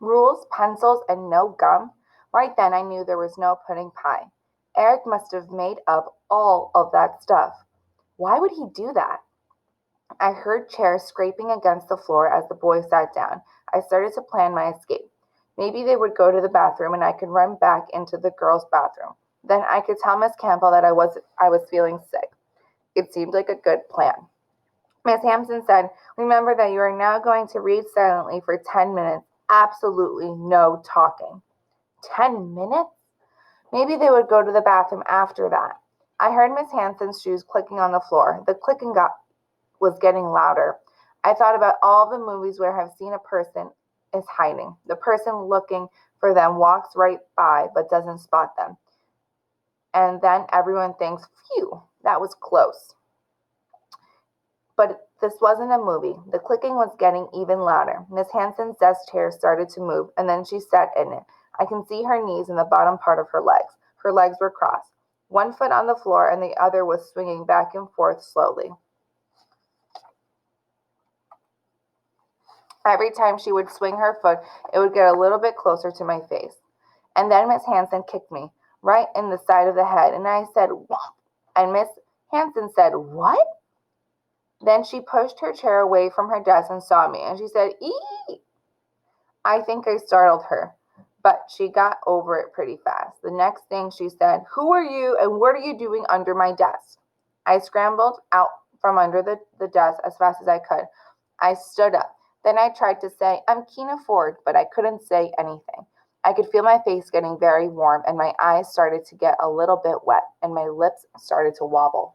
Rules, pencils, and no gum? Right then I knew there was no pudding pie. Eric must have made up all of that stuff. Why would he do that? I heard chairs scraping against the floor as the boys sat down. I started to plan my escape. Maybe they would go to the bathroom and I could run back into the girls' bathroom. Then I could tell Miss Campbell that I was feeling sick. It seemed like a good plan. Miss Hampson said, "Remember that you are now going to read silently for 10 minutes. Absolutely no talking." 10 minutes? Maybe they would go to the bathroom after that. I heard Miss Hanson's shoes clicking on the floor. The clicking was getting louder. I thought about all the movies where I've seen a person is hiding. The person looking for them walks right by but doesn't spot them. And then everyone thinks, phew, that was close. But this wasn't a movie. The clicking was getting even louder. Miss Hanson's desk chair started to move, and then she sat in it. I can see her knees and the bottom part of her legs. Her legs were crossed. One foot on the floor and the other was swinging back and forth slowly. Every time she would swing her foot, it would get a little bit closer to my face. And then Miss Hanson kicked me right in the side of the head, and I said, "Whop." And Miss Hanson said, "What?" Then she pushed her chair away from her desk and saw me, and she said, "Ee!" I think I startled her, but she got over it pretty fast. The next thing she said, "Who are you and what are you doing under my desk?" I scrambled out from under the desk as fast as I could. I stood up. Then I tried to say, "I'm Keena Ford," but I couldn't say anything. I could feel my face getting very warm, and my eyes started to get a little bit wet, and my lips started to wobble.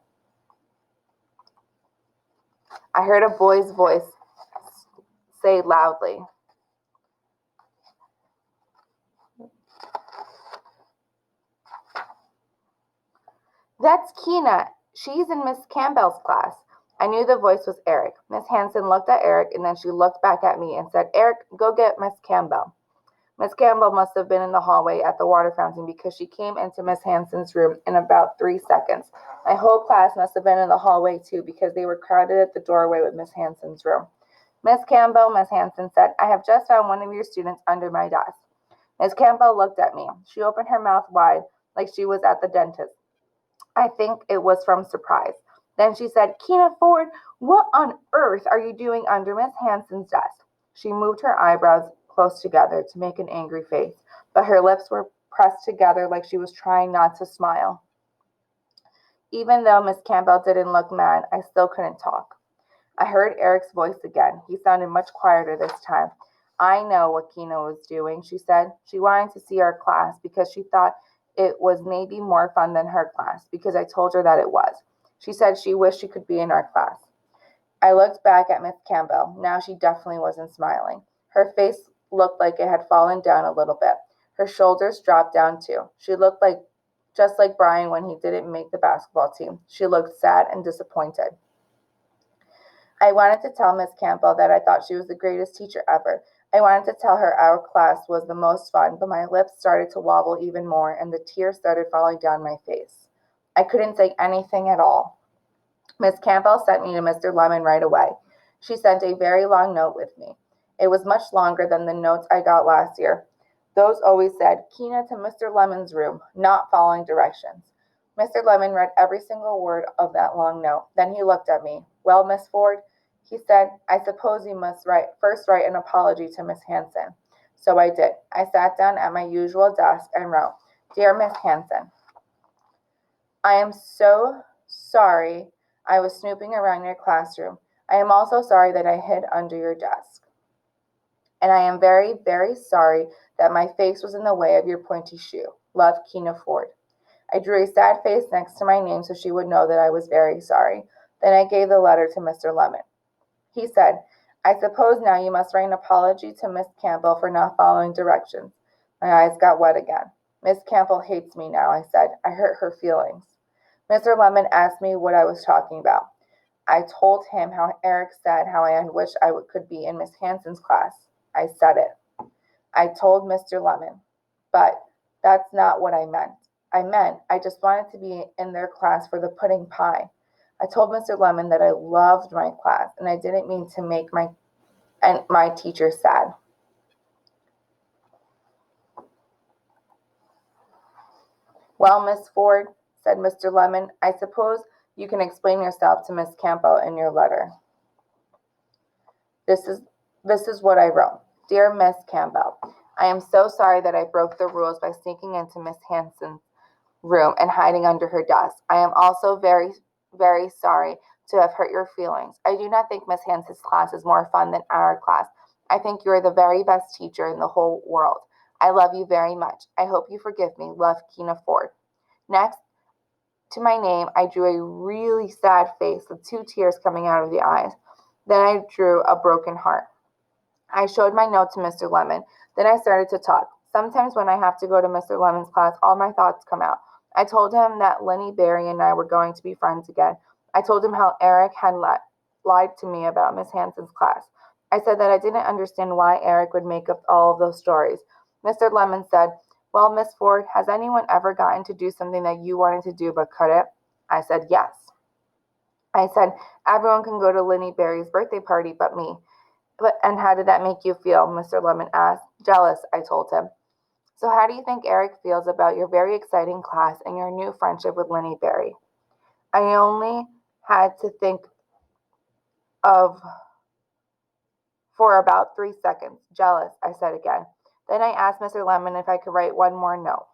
I heard a boy's voice say loudly, "That's Keena. She's in Miss Campbell's class." I knew the voice was Eric. Miss Hanson looked at Eric and then she looked back at me and said, "Eric, go get Miss Campbell." Miss Campbell must have been in the hallway at the water fountain because she came into Miss Hanson's room in about 3 seconds. My whole class must have been in the hallway too because they were crowded at the doorway with Miss Hanson's room. "Miss Campbell," Miss Hanson said, "I have just found one of your students under my desk." Miss Campbell looked at me. She opened her mouth wide like she was at the dentist. I think it was from surprise. Then she said, "Keena Ford, what on earth are you doing under Miss Hanson's desk?" She moved her eyebrows close together to make an angry face, but her lips were pressed together like she was trying not to smile. Even though Miss Campbell didn't look mad, I still couldn't talk. I heard Eric's voice again. He sounded much quieter this time. "I know what Keena was doing," she said. "She wanted to see our class because she thought it was maybe more fun than her class, because I told her that it was. She said she wished she could be in our class." I looked back at Miss Campbell. Now she definitely wasn't smiling. Her face looked like it had fallen down a little bit. Her shoulders dropped down too. She looked like just like Brian when he didn't make the basketball team. She looked sad and disappointed. I wanted to tell Miss Campbell that I thought she was the greatest teacher ever. I wanted to tell her our class was the most fun, but my lips started to wobble even more and the tears started falling down my face. I couldn't say anything at all. Miss Campbell sent me to Mr. Lemon right away. She sent a very long note with me. It was much longer than the notes I got last year. Those always said, "Keena to Mr. Lemon's room," not following directions. Mr. Lemon read every single word of that long note. Then he looked at me. "Well, Miss Ford," he said, "I suppose you must first write an apology to Miss Hanson." So I did. I sat down at my usual desk and wrote, "Dear Miss Hanson, I am so sorry I was snooping around your classroom. I am also sorry that I hid under your desk. And I am very, very sorry that my face was in the way of your pointy shoe. Love, Keena Ford." I drew a sad face next to my name so she would know that I was very sorry. Then I gave the letter to Mr. Lemon. He said, "I suppose now you must write an apology to Miss Campbell for not following directions." My eyes got wet again. "Miss Campbell hates me now," I said. I hurt her feelings. Mr. Lemon asked me what I was talking about. I told him how Eric said how I wished I could be in Miss Hanson's class. I said it. I told Mr. Lemon. But that's not what I meant. I just wanted to be in their class for the pudding pie. I told Mr. Lemon that I loved my class and I didn't mean to make my teacher sad. Well, Miss Ford, said Mr. Lemon, I suppose you can explain yourself to Miss Campbell in your letter. This is this is what I wrote. Dear Miss Campbell, I am so sorry that I broke the rules by sneaking into Miss Hanson's room and hiding under her desk. I am also very, very sorry to have hurt your feelings. I do not think Miss Hanson's class is more fun than our class. I think you are the very best teacher in the whole world. I love you very much. I hope you forgive me. Love, Keena Ford. Next to my name, I drew a really sad face with two tears coming out of the eyes. Then I drew a broken heart. I showed my note to Mr. Lemon. Then I started to talk. Sometimes when I have to go to Mr. Lemon's class, all my thoughts come out. I told him that Lenny Barry and I were going to be friends again. I told him how Eric had lied to me about Miss Hanson's class. I said that I didn't understand why Eric would make up all of those stories. Mr. Lemon said, well, Miss Ford, has anyone ever gotten to do something that you wanted to do but couldn't? I said, yes. I said, everyone can go to Lenny Barry's birthday party but me. And how did that make you feel? Mr. Lemon asked. Jealous, I told him. So how do you think Eric feels about your very exciting class and your new friendship with Lenny Barry? I only had to think of for about 3 seconds. Jealous, I said again. Then I asked Mr. Lemon if I could write one more note.